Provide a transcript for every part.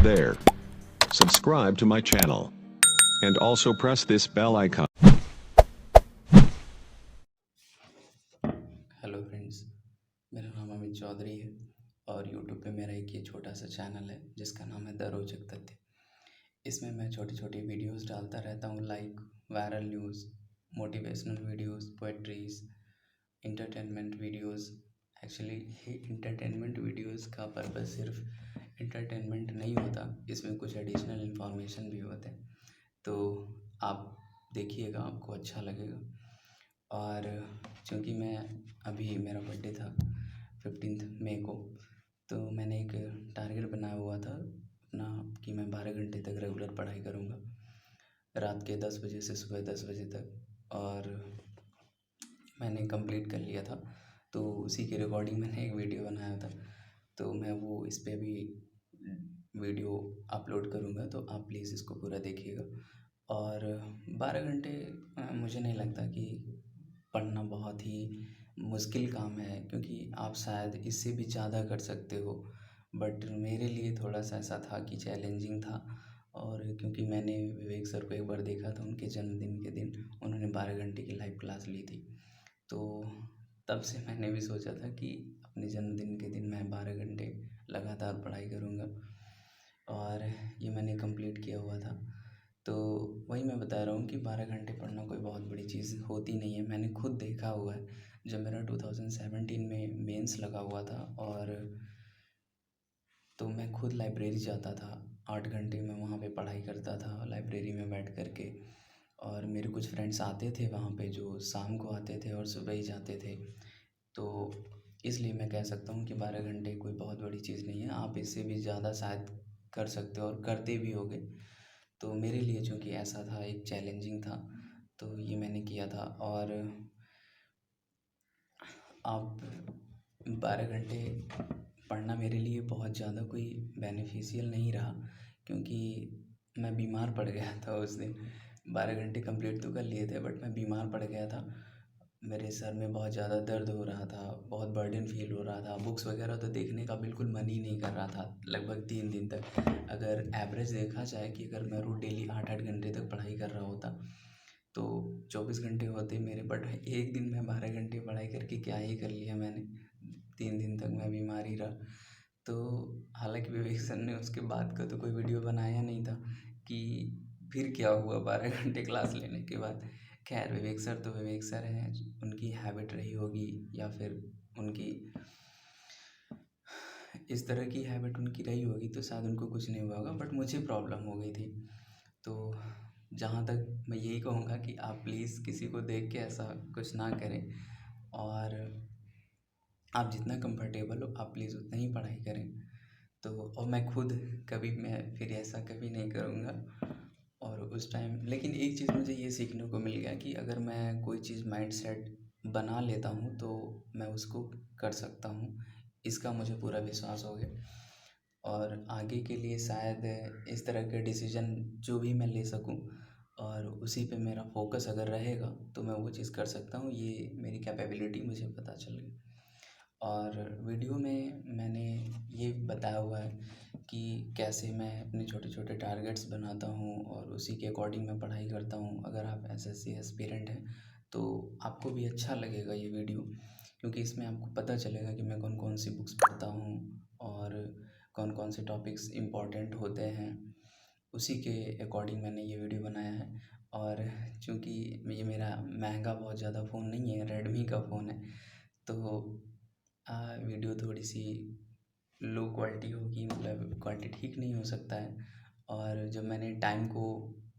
there. Subscribe to my channel. And also press this bell icon. Hello friends, मेरा नाम अमित चौधरी है और YouTube पे मेरा एक ये छोटा सा चैनल है जिसका नाम है द रोचक तथ्य। इसमें मैं छोटी छोटी वीडियोस डालता रहता हूँ, like viral news, motivational videos, poetries, entertainment videos. Actually ये इंटरटेनमेंट वीडियोस का पर्पस सिर्फ इंटरटेनमेंट नहीं होता, इसमें कुछ एडिशनल इन्फॉर्मेशन भी होते हैं। तो आप देखिएगा, आपको अच्छा लगेगा। और चूँकि मैं अभी मेरा बर्थडे था 15 मई को, तो मैंने एक टारगेट बनाया हुआ था अपना कि मैं 12 घंटे तक रेगुलर पढ़ाई करूँगा, रात के 10 बजे से सुबह 10 बजे तक। और मैंने कंप्लीट कर लिया था, तो उसी के रिकॉर्डिंग मैंने एक वीडियो बनाया था। तो मैं वो इस पे भी वीडियो अपलोड करूँगा, तो आप प्लीज़ इसको पूरा देखिएगा। और 12 घंटे मुझे नहीं लगता कि पढ़ना बहुत ही मुश्किल काम है, क्योंकि आप शायद इससे भी ज़्यादा कर सकते हो। बट मेरे लिए थोड़ा सा ऐसा था कि चैलेंजिंग था। और क्योंकि मैंने विवेक सर को एक बार देखा था, उनके जन्मदिन के दिन उन्होंने 12 घंटे की लाइव क्लास ली थी। तो तब से मैंने भी सोचा था कि अपने जन्मदिन के दिन मैं 12 घंटे लगातार पढ़ाई करूँगा, और ये मैंने कंप्लीट किया हुआ था। तो वही मैं बता रहा हूँ कि 12 घंटे पढ़ना कोई बहुत बड़ी चीज़ होती नहीं है। मैंने खुद देखा हुआ है, जब मेरा 2017 में मेंस लगा हुआ था, और तो मैं खुद लाइब्रेरी जाता था। 8 घंटे मैं वहाँ पे पढ़ाई करता था लाइब्रेरी में बैठ कर के। और मेरे कुछ फ्रेंड्स आते थे वहाँ पे, जो शाम को आते थे और सुबह ही जाते थे। तो इसलिए मैं कह सकता हूँ कि 12 घंटे कोई बहुत बड़ी चीज़ नहीं है, आप इससे भी ज़्यादा शायद कर सकते हो और करते भी होगे। तो मेरे लिए चूँकि ऐसा था, एक चैलेंजिंग था, तो ये मैंने किया था। और आप 12 घंटे पढ़ना मेरे लिए बहुत ज़्यादा कोई बेनिफिशियल नहीं रहा, क्योंकि मैं बीमार पड़ गया था उस दिन। 12 घंटे कंप्लीट तो कर लिए थे, बट मैं बीमार पड़ गया था। मेरे सर में बहुत ज़्यादा दर्द हो रहा था, बहुत बर्डन फील हो रहा था, बुक्स वगैरह तो देखने का बिल्कुल मन ही नहीं कर रहा था लगभग 3 दिन तक। अगर एवरेज देखा जाए कि अगर मैं रोज़ डेली 8-8 घंटे तक पढ़ाई कर रहा होता, तो 24 घंटे होते मेरे। बट एक दिन में 12 घंटे पढ़ाई करके क्या ही कर लिया मैंने, 3 दिन तक मैं बीमार ही रहा। तो हालांकि विवेक सर ने उसके बाद का तो कोई वीडियो बनाया नहीं था कि फिर क्या हुआ 12 घंटे क्लास लेने के बाद। खैर, विवेक सर तो विवेक सर हैं, उनकी हैबिट रही होगी, या फिर उनकी इस तरह की हैबिट उनकी रही होगी, तो शायद उनको कुछ नहीं हुआ होगा, बट मुझे प्रॉब्लम हो गई थी। तो जहाँ तक मैं यही कहूँगा कि आप प्लीज़ किसी को देख के ऐसा कुछ ना करें, और आप जितना कंफर्टेबल हो आप प्लीज़ उतना ही पढ़ाई करें। तो और मैं खुद कभी, मैं फिर ऐसा कभी नहीं करूँगा। और उस टाइम लेकिन एक चीज़ मुझे ये सीखने को मिल गया कि अगर मैं कोई चीज़ माइंड सेट बना लेता हूँ तो मैं उसको कर सकता हूँ, इसका मुझे पूरा विश्वास हो गया। और आगे के लिए शायद इस तरह के डिसीजन जो भी मैं ले सकूँ, और उसी पे मेरा फोकस अगर रहेगा, तो मैं वो चीज़ कर सकता हूँ। ये मेरी कैपेबिलिटी मुझे पता चल गई। और वीडियो में मैंने ये बताया हुआ है कि कैसे मैं अपने छोटे छोटे टारगेट्स बनाता हूँ और उसी के अकॉर्डिंग मैं पढ़ाई करता हूँ। अगर आप एसएससी एस्पिरेंट हैं तो आपको भी अच्छा लगेगा ये वीडियो, क्योंकि इसमें आपको पता चलेगा कि मैं कौन कौन सी बुक्स पढ़ता हूँ और कौन कौन से टॉपिक्स इम्पॉर्टेंट होते हैं। उसी के अकॉर्डिंग मैंने ये वीडियो बनाया है। और चूँकि ये मेरा महंगा बहुत ज़्यादा फ़ोन नहीं है, रेडमी का फ़ोन है, तो वीडियो थोड़ी सी लो क्वालिटी होगी, मतलब क्वालिटी ठीक नहीं हो सकता है। और जब मैंने टाइम को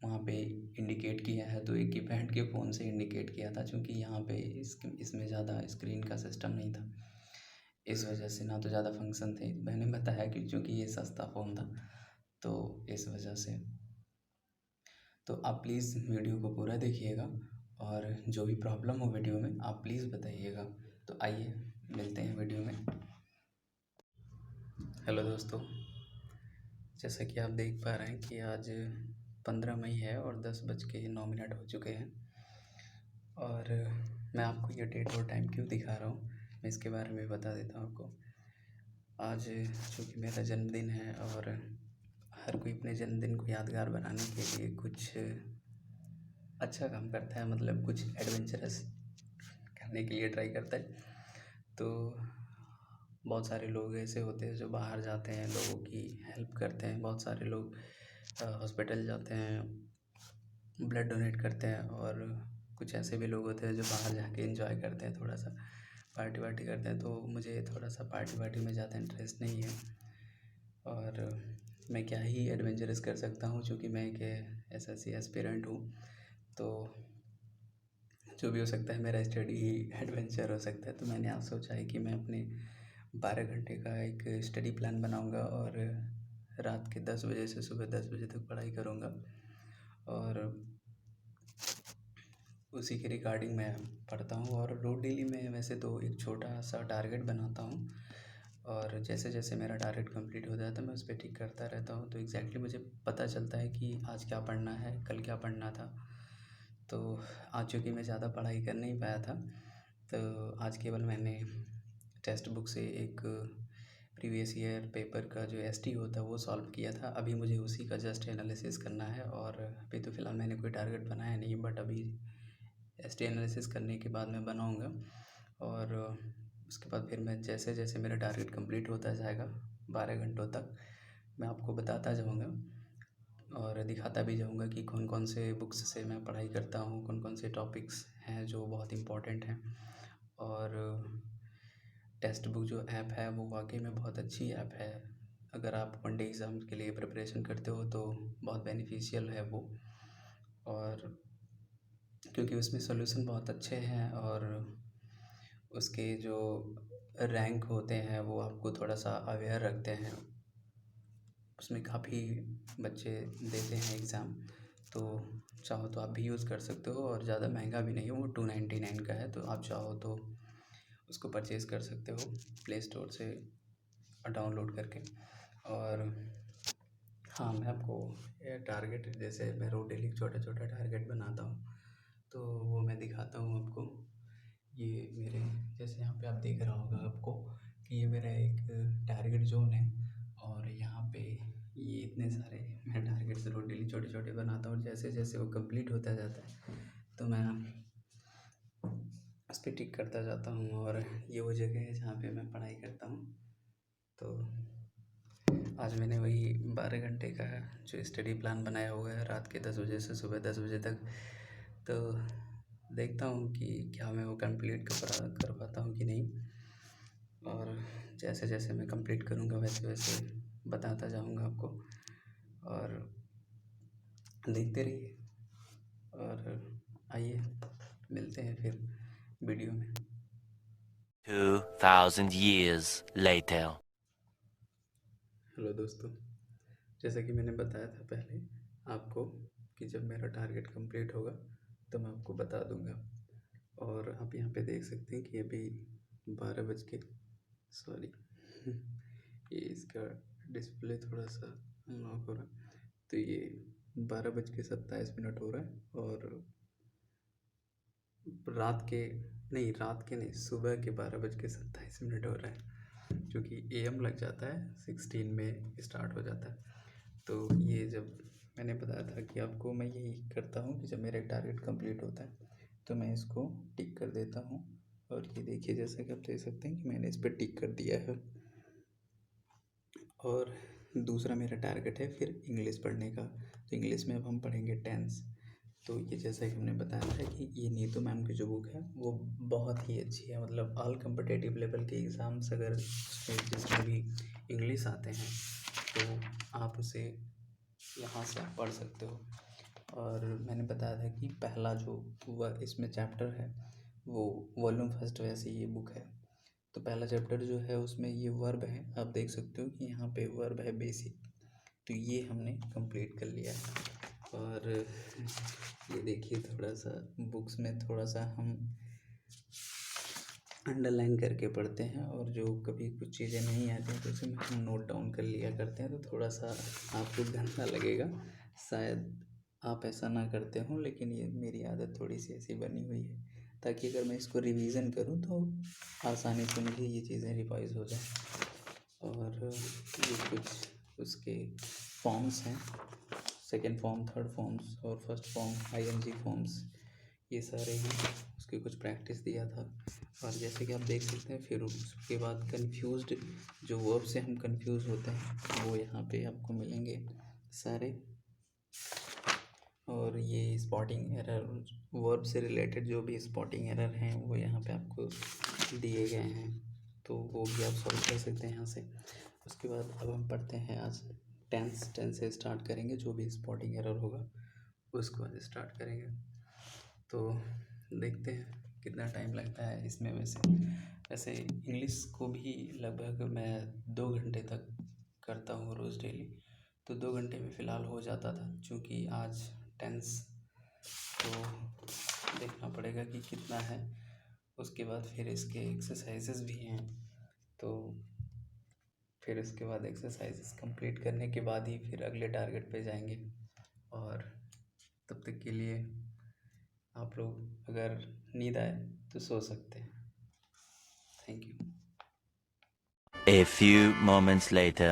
वहाँ पे इंडिकेट किया है, तो एक कीपैड के फ़ोन से इंडिकेट किया था, क्योंकि यहाँ पे इसमें ज़्यादा स्क्रीन का सिस्टम नहीं था। इस वजह से ना तो ज़्यादा फंक्शन थे, मैंने बताया कि चूँकि ये सस्ता फ़ोन था, तो इस वजह से। तो आप प्लीज़ वीडियो को पूरा देखिएगा, और जो भी प्रॉब्लम हो वीडियो में आप प्लीज़ बताइएगा। तो आइए मिलते हैं वीडियो में। हेलो दोस्तों, जैसा कि आप देख पा रहे हैं कि आज 15 मई है और 10:09 हो चुके हैं। और मैं आपको ये डेट और टाइम क्यों दिखा रहा हूँ, मैं इसके बारे में बता देता हूँ आपको। आज चूँकि मेरा जन्मदिन है, और हर कोई अपने जन्मदिन को यादगार बनाने के लिए कुछ अच्छा काम करता है, मतलब कुछ एडवेंचरस करने के लिए ट्राई करता है। तो बहुत सारे लोग ऐसे होते हैं जो बाहर जाते हैं, लोगों की हेल्प करते हैं। बहुत सारे लोग हॉस्पिटल जाते हैं, ब्लड डोनेट करते हैं। और कुछ ऐसे भी लोग होते हैं जो बाहर जाके एंजॉय करते हैं, थोड़ा सा पार्टी वार्टी करते हैं। तो मुझे थोड़ा सा पार्टी वार्टी में ज़्यादा इंटरेस्ट नहीं है, और मैं क्या ही एडवेंचरस कर सकता हूँ, क्योंकि मैं एक एसएससी एस्पिरेंट हूँ। तो जो भी हो सकता है मेरा स्टडी ही एडवेंचर हो सकता है। तो मैंने आज सोचा है कि मैं अपने 12 घंटे का एक स्टडी प्लान बनाऊंगा, और रात के 10 बजे से सुबह 10 बजे तक पढ़ाई करूंगा, और उसी के रिगार्डिंग मैं पढ़ता हूँ। और रोज़ डेली मैं वैसे तो एक छोटा सा टारगेट बनाता हूँ, और जैसे जैसे मेरा टारगेट कंप्लीट हो जाता है मैं उस पर टिक करता रहता हूँ। तो एग्जैक्टली मुझे पता चलता है कि आज क्या पढ़ना है, कल क्या पढ़ना था। तो आज चूँकि मैं ज़्यादा पढ़ाई कर नहीं पाया था, तो आज केवल मैंने टेक्स्ट बुक से एक प्रीवियस ईयर पेपर का जो एसटी होता है वो सॉल्व किया था। अभी मुझे उसी का जस्ट एनालिसिस करना है, और अभी तो फ़िलहाल मैंने कोई टारगेट बनाया नहीं, बट अभी एसटी एनालिसिस करने के बाद मैं बनाऊँगा। और उसके बाद फिर मैं जैसे जैसे मेरा टारगेट कंप्लीट होता जाएगा 12 घंटों तक, मैं आपको बताता जाऊँगा और दिखाता भी जाऊँगा कि कौन कौन से बुक्स से मैं पढ़ाई करता हूँ, कौन कौन से टॉपिक्स हैं जो बहुत इम्पोर्टेंट हैं। और टेक्स्ट बुक जो ऐप है वो वाकई में बहुत अच्छी ऐप है। अगर आप वन डे एग्ज़ाम के लिए प्रिपरेशन करते हो तो बहुत बेनिफिशियल है वो। और क्योंकि उसमें सॉल्यूशन बहुत अच्छे हैं, और उसके जो रैंक होते हैं वो आपको थोड़ा सा अवेयर रखते हैं। उसमें काफ़ी बच्चे देते हैं एग्ज़ाम, तो चाहो तो आप भी यूज़ कर सकते हो। और ज़्यादा महंगा भी नहीं है, वो 299 का है। तो आप चाहो तो उसको परचेज़ कर सकते हो प्ले स्टोर से डाउनलोड करके। और हाँ, मैं आपको ये टारगेट, जैसे मैं रोज़ डेली छोटा छोटा टारगेट बनाता हूँ, तो वो मैं दिखाता हूँ आपको। ये मेरे, जैसे यहाँ पे आप देख रहा होगा आपको कि ये मेरा एक टारगेट जोन है, और यहाँ पे ये इतने सारे मैं टारगेट्स रोज़ डेली छोटे छोटे बनाता हूँ। जैसे जैसे वो कंप्लीट होता जाता है तो मैं उस पर टिक करता जाता हूँ। और ये वो जगह है जहाँ पे मैं पढ़ाई करता हूँ। तो आज मैंने वही 12 घंटे का जो स्टडी प्लान बनाया हुआ है, रात के 10 बजे से सुबह 10 बजे तक। तो देखता हूँ कि क्या मैं वो कंप्लीट कर पाता हूँ कि नहीं। और जैसे जैसे मैं कंप्लीट करूँगा वैसे वैसे बताता जाऊँगा आपको, और देखते रहिए। और आइए मिलते हैं फिर वीडियो में। 2,000 years later. हेलो दोस्तों, जैसा कि मैंने बताया था पहले आपको कि जब मेरा टारगेट कंप्लीट होगा तो मैं आपको बता दूंगा। और आप यहाँ पे देख सकते हैं कि अभी 12 बज के, सॉरी ये इसका डिस्प्ले थोड़ा सा अनलॉक हो रहा है। तो ये 12:27 हो रहा है, और रात के नहीं, सुबह के 12:27 हो रहा है, क्योंकि एएम लग जाता है 16 में स्टार्ट हो जाता है। तो ये जब मैंने बताया था कि आपको मैं यही करता हूँ कि जब मेरा टारगेट कंप्लीट होता है तो मैं इसको टिक कर देता हूँ। और ये देखिए, जैसा कि आप देख सकते हैं कि मैंने इस पर टिक कर दिया है। और दूसरा मेरा टारगेट है फिर इंग्लिश पढ़ने का। तो इंग्लिश में अब हम पढ़ेंगे टेंस। तो ये जैसा कि हमने बताया था कि ये नीतू मैम की जो बुक है वो बहुत ही अच्छी है। मतलब ऑल कम्पिटिटिव लेवल के एग्ज़ाम्स अगर जिसमें भी इंग्लिश आते हैं तो आप उसे यहाँ से आप पढ़ सकते हो। और मैंने बताया था कि पहला जो इसमें चैप्टर है वो वॉल्यूम फर्स्ट, वैसे ये बुक है। तो पहला चैप्टर जो है उसमें ये वर्ब है, आप देख सकते हो कि यहाँ पे वर्ब है बेसिक। तो ये हमने कंप्लीट कर लिया है। और ये देखिए, थोड़ा सा बुक्स में थोड़ा सा हम अंडरलाइन करके पढ़ते हैं, और जो कभी कुछ चीज़ें नहीं आती हैं तो उसे हम नोट डाउन कर लिया करते हैं। तो थोड़ा सा आपको गंदा लगेगा, शायद आप ऐसा ना करते हो, लेकिन ये मेरी आदत थोड़ी सी ऐसी बनी हुई है, ताकि अगर मैं इसको रिवीज़न करूँ तो आसानी से मुझे ये चीज़ें रिवाइज़ हो जाए। और ये कुछ उसके फॉर्म्स हैं, सेकेंड फॉर्म, थर्ड फॉर्म्स और फर्स्ट फॉर्म आईएनजी फॉर्म्स, ये सारे ही उसकी कुछ प्रैक्टिस दिया था। और जैसे कि आप देख सकते हैं, फिर उसके बाद कन्फ्यूज्ड जो वर्ब से हम कन्फ्यूज़ होते हैं वो यहाँ पे आपको मिलेंगे सारे। और ये स्पॉटिंग एरर, वर्ब से रिलेटेड जो भी स्पॉटिंग एरर हैं वो यहाँ पे आपको दिए गए हैं, तो वो भी आप सॉल्व कर सकते हैं यहाँ से। उसके बाद अब हम पढ़ते हैं आज टेंस से स्टार्ट करेंगे, जो भी स्पॉटिंग एरर होगा उसके बाद स्टार्ट करेंगे। तो देखते हैं कितना टाइम लगता है इसमें। वैसे इंग्लिश को भी लगभग मैं 2 घंटे तक करता हूँ रोज़ डेली, तो 2 घंटे में फ़िलहाल हो जाता था। चूँकि आज टेंस तो देखना पड़ेगा कि कितना है, उसके बाद फिर इसके एक्सरसाइजेस भी हैं, तो फिर इसके बाद एक्सरसाइजेस कंप्लीट करने के बाद ही फिर अगले टारगेट पे जाएंगे। और तब तक के लिए आप लोग अगर नींद आए तो सो सकते हैं। Thank you. A few moments later.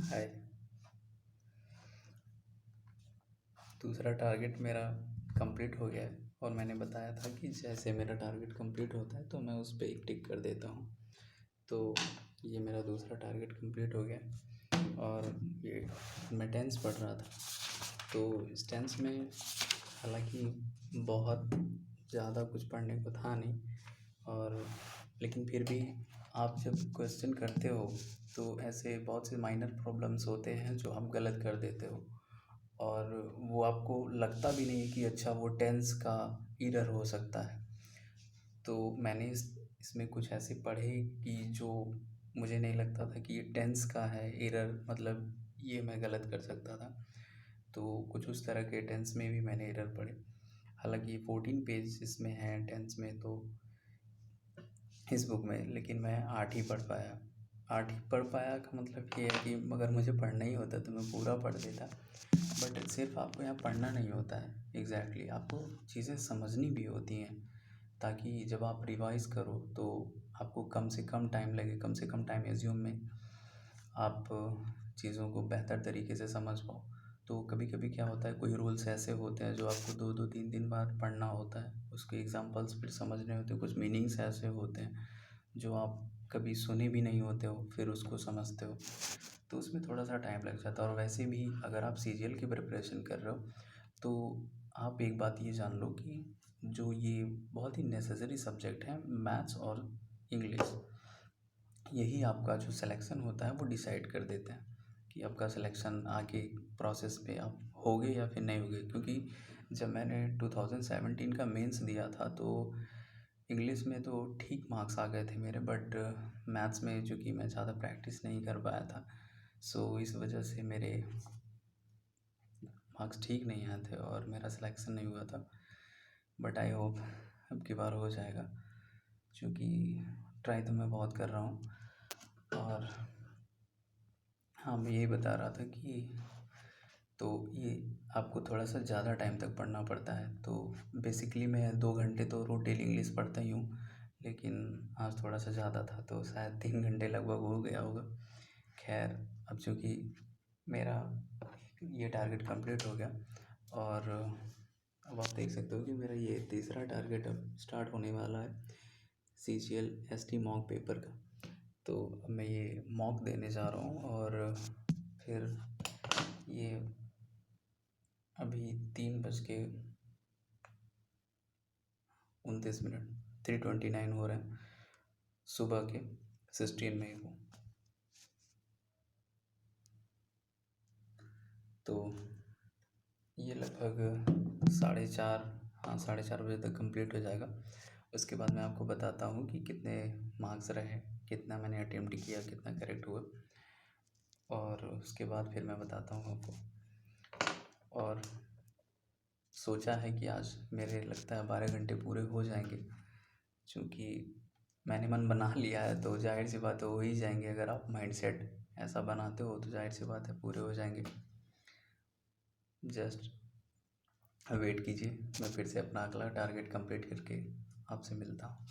हाय। दूसरा टारगेट मेरा कंप्लीट हो गया है, और मैंने बताया था कि जैसे मेरा टारगेट कंप्लीट होता है तो मैं उस पर एक टिक कर देता हूँ। तो ये मेरा दूसरा टारगेट कंप्लीट हो गया। और ये मैं टेंस पढ़ रहा था, तो इस टेंस में हालांकि बहुत ज़्यादा कुछ पढ़ने को था नहीं, और लेकिन फिर भी आप जब क्वेश्चन करते हो तो ऐसे बहुत से माइनर प्रॉब्लम्स होते हैं जो आप गलत कर देते हो, और वो आपको लगता भी नहीं है कि अच्छा वो टेंस का एरर हो सकता है। तो मैंने इसमें कुछ ऐसे पढ़े कि जो मुझे नहीं लगता था कि ये टेंस का है एरर, मतलब ये मैं गलत कर सकता था। तो कुछ उस तरह के टेंस में भी मैंने एरर पढ़े। हालांकि 14 पेज इसमें हैं टेंस में, तो इस बुक में, लेकिन मैं 8 ही पढ़ पाया। 8 ही पढ़ पाया का मतलब ये है कि अगर मुझे पढ़ना ही होता तो मैं पूरा पढ़ देता। बट सिर्फ आपको यहाँ पढ़ना नहीं होता है, एग्जैक्टली आपको चीज़ें समझनी भी होती हैं, ताकि जब आप रिवाइज़ करो तो आपको कम से कम टाइम लगे, कम से कम टाइम एज्यूम में आप चीज़ों को बेहतर तरीके से समझ पाओ। तो कभी कभी क्या होता है, कोई रूल्स ऐसे होते हैं जो आपको 2-2 3-3 बार पढ़ना होता है, उसके एग्जांपल्स फिर समझने होते हैं। कुछ मीनिंग्स ऐसे होते हैं जो आप कभी सुने भी नहीं होते हो, फिर उसको समझते हो, तो उसमें थोड़ा सा टाइम लग जाता है। और वैसे भी अगर आप सीजीएल की प्रिपरेशन कर रहे हो तो आप एक बात ये जान लो कि जो ये बहुत ही नेसेसरी सब्जेक्ट है, मैथ्स और इंग्लिश, यही आपका जो सिलेक्शन होता है वो डिसाइड कर देते हैं कि आपका सिलेक्शन आगे प्रोसेस पे आप होगे या फिर नहीं होगे। क्योंकि जब मैंने 2017 का मेंस दिया था तो इंग्लिश में तो ठीक मार्क्स आ गए थे मेरे, बट मैथ्स में चूँकि मैं ज़्यादा प्रैक्टिस नहीं कर पाया था, सो इस वजह से मेरे मार्क्स ठीक नहीं आए थे और मेरा सिलेक्शन नहीं हुआ था। बट आई होप अब की बार हो जाएगा, क्योंकि ट्राई तो मैं बहुत कर रहा हूँ। और हाँ, मैं यही बता रहा था कि तो ये आपको थोड़ा सा ज़्यादा टाइम तक पढ़ना पड़ता है। तो बेसिकली मैं 2 घंटे तो रोज़ डेली इंग्लिश पढ़ता ही हूँ, लेकिन आज थोड़ा सा ज़्यादा था तो शायद 3 घंटे लगभग हो गया होगा। खैर, अब चूँकि मेरा ये टारगेट कंप्लीट हो गया, और अब आप देख सकते हो कि मेरा ये तीसरा टारगेट अब स्टार्ट होने वाला है, सीजीएल एसटी मॉक पेपर का। तो अब मैं ये मॉक देने जा रहा हूँ, और फिर ये अभी 3:29 3:29 हो रहे हैं सुबह के 16 मई को। तो ये लगभग 4:30, हाँ 4:30 बजे तक कंप्लीट हो जाएगा। उसके बाद मैं आपको बताता हूँ कि कितने मार्क्स रहे, कितना मैंने अटेम्प्ट किया, कितना करेक्ट हुआ, और उसके बाद फिर मैं बताता हूँ आपको। और सोचा है कि आज मेरे लगता है 12 घंटे पूरे हो जाएंगे, क्योंकि मैंने मन बना लिया है तो जाहिर सी बात है हो ही जाएंगे। अगर आप माइंडसेट ऐसा बनाते हो तो जाहिर सी बात है पूरे हो जाएंगे। जस्ट वेट कीजिए, मैं फिर से अपना अगला टारगेट कंप्लीट करके आपसे मिलता हूँ।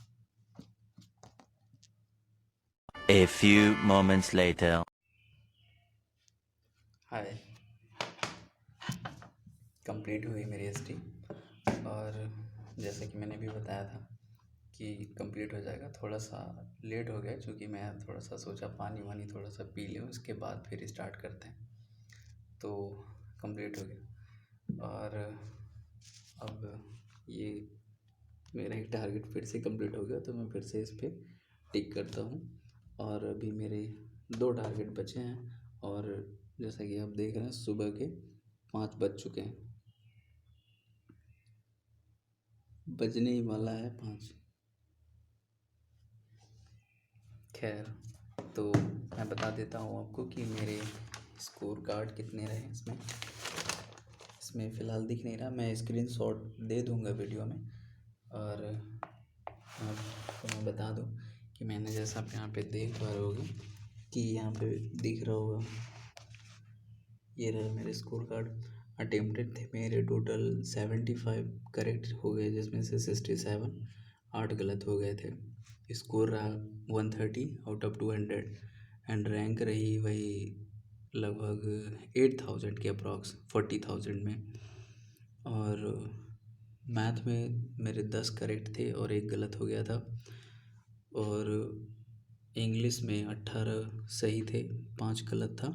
A few moments later. Hi, complete हुई मेरी हिस्ट्री। और जैसे कि मैंने भी बताया था कि कंप्लीट हो जाएगा। थोड़ा सा लेट हो गया क्योंकि मैं थोड़ा सा सोचा पानी वानी थोड़ा सा पी लूँ, उसके बाद फिर स्टार्ट करते हैं। तो कंप्लीट हो गया। और अब ये मेरा एक टारगेट फिर से कंप्लीट हो गया, तो मैं फिर से इस पर टिक करता हूँ। और अभी मेरे 2 टारगेट बचे हैं। और जैसा कि आप देख रहे हैं, सुबह के 5 बज चुके हैं, बजने ही वाला है 5। खैर, तो मैं बता देता हूँ आपको कि मेरे स्कोर कार्ड कितने रहे इसमें फ़िलहाल दिख नहीं रहा, मैं स्क्रीनशॉट दे दूँगा वीडियो में। और आपको मैं बता दूँ कि मैंने, जैसा आप यहाँ पे देख पा रहे होगे कि यहाँ पे दिख रहा होगा, ये रहा मेरे स्कोर कार्ड। अटेम्प्टेड थे मेरे टोटल 75 करेक्ट हो गए, जिसमें से 67 8 गलत हो गए थे। स्कोर रहा 130 आउट ऑफ 200 एंड रैंक रही वही लगभग 8000 के अप्रॉक्स, 40,000 में। और मैथ में मेरे 10 करेक्ट थे और 1 गलत हो गया था। और इंग्लिश में 18 सही थे, 5 गलत था।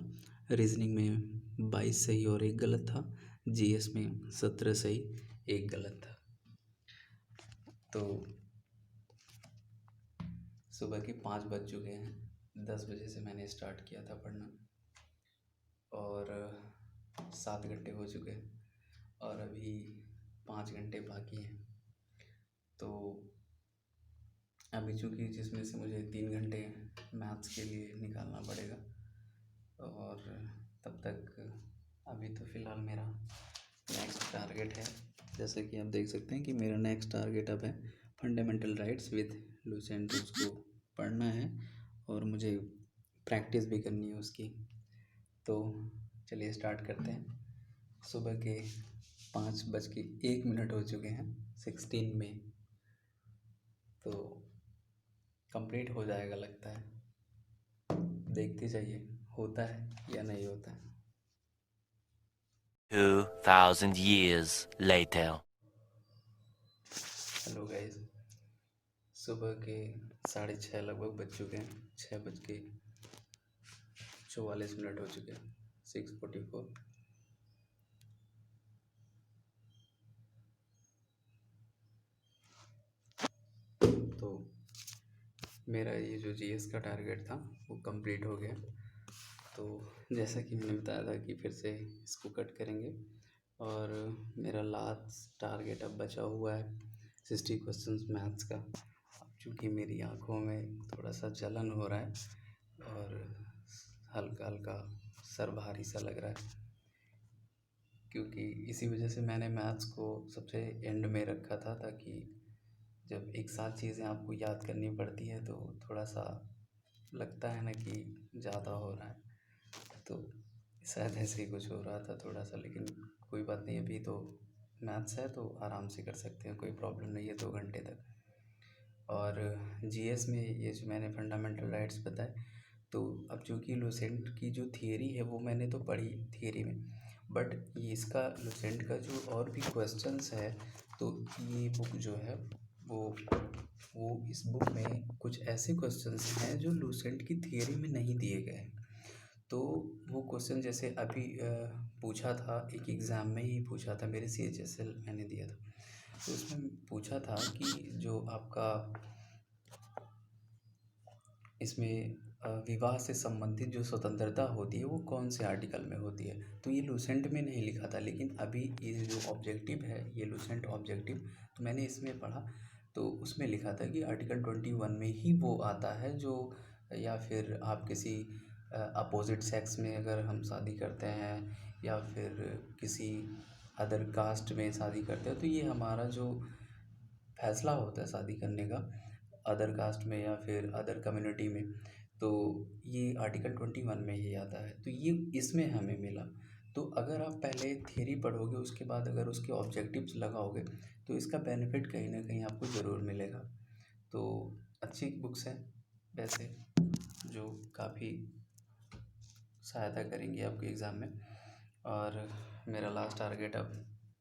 रीजनिंग में 22 सही और 1 गलत था। जीएस में 17 सही 1 गलत था। तो सुबह के 5 बज चुके हैं, 10 बजे से मैंने स्टार्ट किया था पढ़ना और 7 घंटे हो चुके हैं और अभी 5 घंटे बाकी हैं। तो अभी चूँकि जिसमें से मुझे 3 घंटे मैथ्स के लिए निकालना पड़ेगा, और तब तक अभी तो फ़िलहाल मेरा नेक्स्ट टारगेट है, जैसा कि आप देख सकते हैं कि मेरा नेक्स्ट टारगेट अब है फंडामेंटल राइट्स विद लुसेंट। उसको पढ़ना है और मुझे प्रैक्टिस भी करनी है उसकी। तो चलिए स्टार्ट करते हैं। सुबह के 5:01 हो चुके हैं 16 में। तो कंप्लीट हो जाएगा लगता है, देखते जाइए होता है या नहीं होता है। 2,000 years later. हेलो गाइस, सुबह के 6:30 लगभग बज चुके हैं, 6:44 हो चुके हैं, 6:44। तो मेरा ये जो जीएस का टारगेट था वो कंप्लीट हो गया। तो जैसा कि मैंने बताया था कि फिर से इसको कट करेंगे और मेरा लास्ट टारगेट अब बचा हुआ है 60 क्वेश्चंस मैथ्स का। अब चूँकि मेरी आँखों में थोड़ा सा जलन हो रहा है और हल्का हल्का सर भारी सा लग रहा है, क्योंकि इसी वजह से मैंने मैथ्स को सबसे एंड में रखा था, ताकि जब एक साथ चीज़ें आपको याद करनी पड़ती है तो थोड़ा सा लगता है ना कि ज़्यादा हो रहा है। तो शायद ऐसे ही कुछ हो रहा था थोड़ा सा, लेकिन कोई बात नहीं, अभी तो मैथ्स है तो आराम से कर सकते हैं, कोई प्रॉब्लम नहीं है 2 घंटे तक। और जीएस में ये जो मैंने फंडामेंटल राइट्स बताए, तो अब चूँकि लुसेंट की जो थियरी है वो मैंने तो पढ़ी थियरी में, बट ये इसका लुसेंट का जो और भी क्वेश्चंस है, तो ये बुक जो है वो इस बुक में कुछ ऐसे क्वेश्चंस हैं जो लुसेंट की थियरी में नहीं दिए गए हैं। तो वो क्वेश्चन जैसे अभी पूछा था, एक एग्ज़ाम में ही पूछा था, मेरे सीएचएसएल मैंने दिया था, तो उसमें पूछा था कि जो आपका इसमें विवाह से संबंधित जो स्वतंत्रता होती है वो कौन से आर्टिकल में होती है। तो ये लुसेंट में नहीं लिखा था, लेकिन अभी ये जो ऑब्जेक्टिव है, ये लुसेंट ऑब्जेक्टिव, तो मैंने इसमें पढ़ा तो उसमें लिखा था कि आर्टिकल 21 में ही वो आता है जो, या फिर आप किसी अपोजिट सेक्स में अगर हम शादी करते हैं या फिर किसी अदर कास्ट में शादी करते हैं, तो ये हमारा जो फैसला होता है शादी करने का अदर कास्ट में या फिर अदर कम्युनिटी में, तो ये आर्टिकल 21 में ही आता है। तो ये इसमें हमें मिला। तो अगर आप पहले थियरी पढ़ोगे, उसके बाद अगर उसके ऑब्जेक्टिव्स लगाओगे, तो इसका बेनिफिट कहीं ना कहीं आपको ज़रूर मिलेगा। तो अच्छी बुक्स हैं वैसे, जो काफ़ी सहायता करेंगी आपके एग्ज़ाम में। और मेरा लास्ट टारगेट अब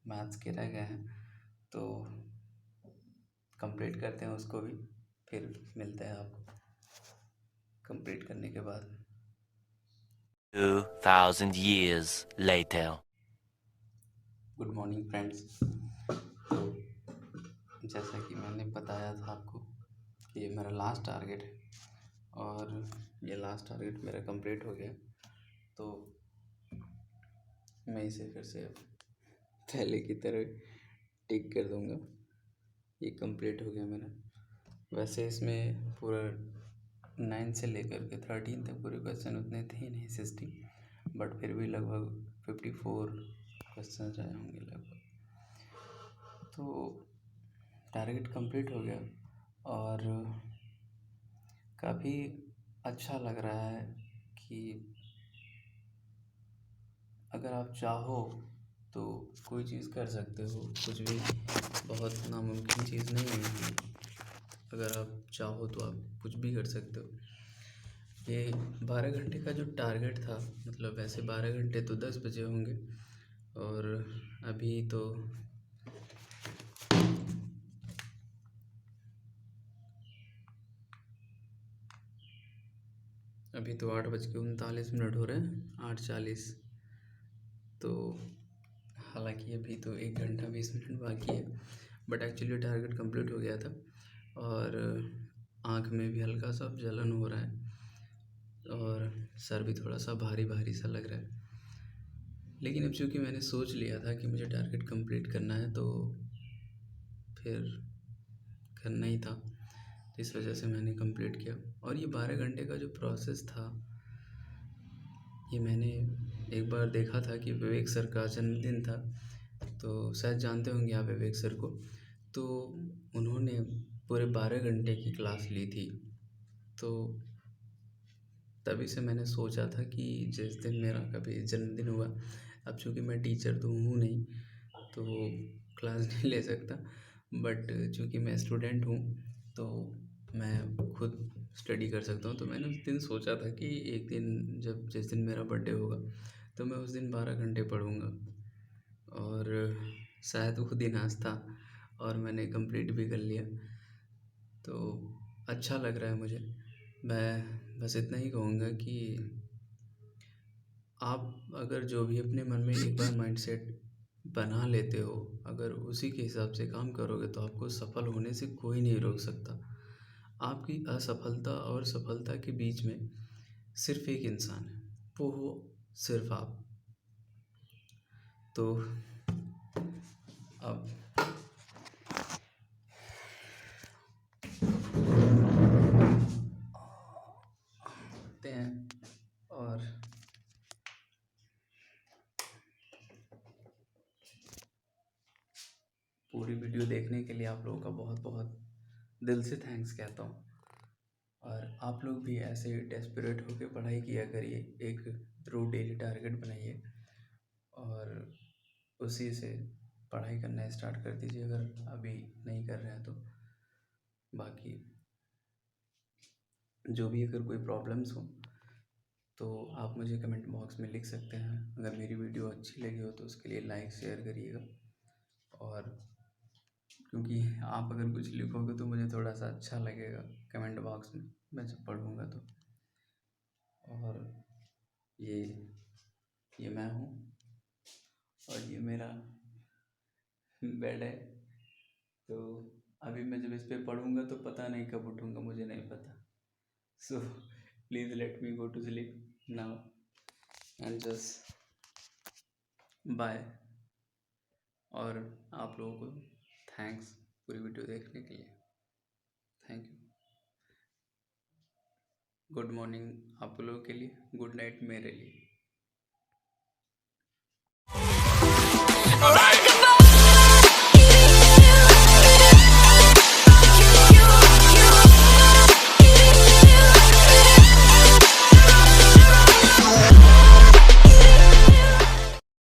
मैथ्स के रह गए हैं, तो कंप्लीट करते हैं उसको भी, फिर मिलते हैं आपको कंप्लीट करने के बाद। 2,000 years later. Good morning friends. तो जैसा कि मैंने बताया था आपको कि ये मेरा लास्ट टारगेट है और ये लास्ट टारगेट मेरा कंप्लीट हो गया, तो मैं इसे फिर से पहले की तरह टिक कर दूंगा। ये कंप्लीट हो गया मेरा। वैसे इसमें पूरा 9 से लेकर के 13 तक पूरे क्वेश्चन उतने थे नहीं 60, बट फिर भी लगभग 54 क्वेश्चन आए होंगे लगभग। तो टारगेट कंप्लीट हो गया और काफ़ी अच्छा लग रहा है कि अगर आप चाहो तो कोई चीज़ कर सकते हो, कुछ भी बहुत नामुमकिन चीज़ नहीं है। अगर आप चाहो तो आप कुछ भी कर सकते हो। ये 12 घंटे का जो टारगेट था, मतलब वैसे 12 घंटे तो 10 बजे होंगे और अभी तो अभी तो 8:39 हो रहे हैं, 8:40। तो हालांकि अभी तो 1 घंटा 20 मिनट बाकी है, बट एक्चुअली टारगेट कंप्लीट हो गया था और आँख में भी हल्का सा जलन हो रहा है और सर भी थोड़ा सा भारी भारी सा लग रहा है। लेकिन अब चूँकि मैंने सोच लिया था कि मुझे टारगेट कंप्लीट करना है, तो फिर करना ही था, तो इस वजह से मैंने कंप्लीट किया। और ये 12 घंटे का जो प्रोसेस था, ये मैंने एक बार देखा था कि विवेक सर का जन्मदिन था, तो शायद जानते होंगे आप विवेक सर को। तो उन्होंने पूरे 12 घंटे की क्लास ली थी, तो तभी से मैंने सोचा था कि जिस दिन मेरा कभी जन्मदिन हुआ, अब चूँकि मैं टीचर तो हूँ नहीं तो क्लास नहीं ले सकता, बट चूँकि मैं स्टूडेंट हूँ तो मैं खुद स्टडी कर सकता हूँ। तो मैंने उस दिन सोचा था कि एक दिन जब जिस दिन मेरा बर्थडे होगा तो मैं उस दिन 12 घंटे पढ़ूँगा, और शायद वो दिन आज था और मैंने कंप्लीट भी कर लिया। तो अच्छा लग रहा है मुझे। मैं बस इतना ही कहूँगा कि आप अगर जो भी अपने मन में एक बार माइंडसेट बना लेते हो, अगर उसी के हिसाब से काम करोगे तो आपको सफल होने से कोई नहीं रोक सकता। आपकी असफलता और सफलता के बीच में सिर्फ एक इंसान है, वो हो सिर्फ आप। तो अब आते हैं और पूरी वीडियो देखने के लिए आप लोगों का बहुत बहुत दिल से थैंक्स कहता हूँ। और आप लोग भी ऐसे डेस्परेट होकर पढ़ाई किया करिए, एक ज़रूर डेली टारगेट बनाइए और उसी से पढ़ाई करना स्टार्ट कर दीजिए अगर अभी नहीं कर रहे हैं तो। बाकी जो भी अगर कोई प्रॉब्लम्स हो तो आप मुझे कमेंट बॉक्स में लिख सकते हैं। अगर मेरी वीडियो अच्छी लगी हो तो उसके लिए लाइक शेयर करिएगा, और क्योंकि आप अगर कुछ लिखोगे तो मुझे थोड़ा सा अच्छा लगेगा कमेंट बॉक्स में, मैं जब पढ़ूँगा तो। और ये मैं हूँ और ये मेरा बेड है। तो अभी मैं जब इस पे पढ़ूँगा तो पता नहीं कब उठूँगा, मुझे नहीं पता। So please let me go to sleep now and just bye. और आप लोगों को थैंक्स पूरी वीडियो देखने के लिए। Thank you. गुड मॉर्निंग आप लोगों के लिए, गुड नाइट मेरे लिए।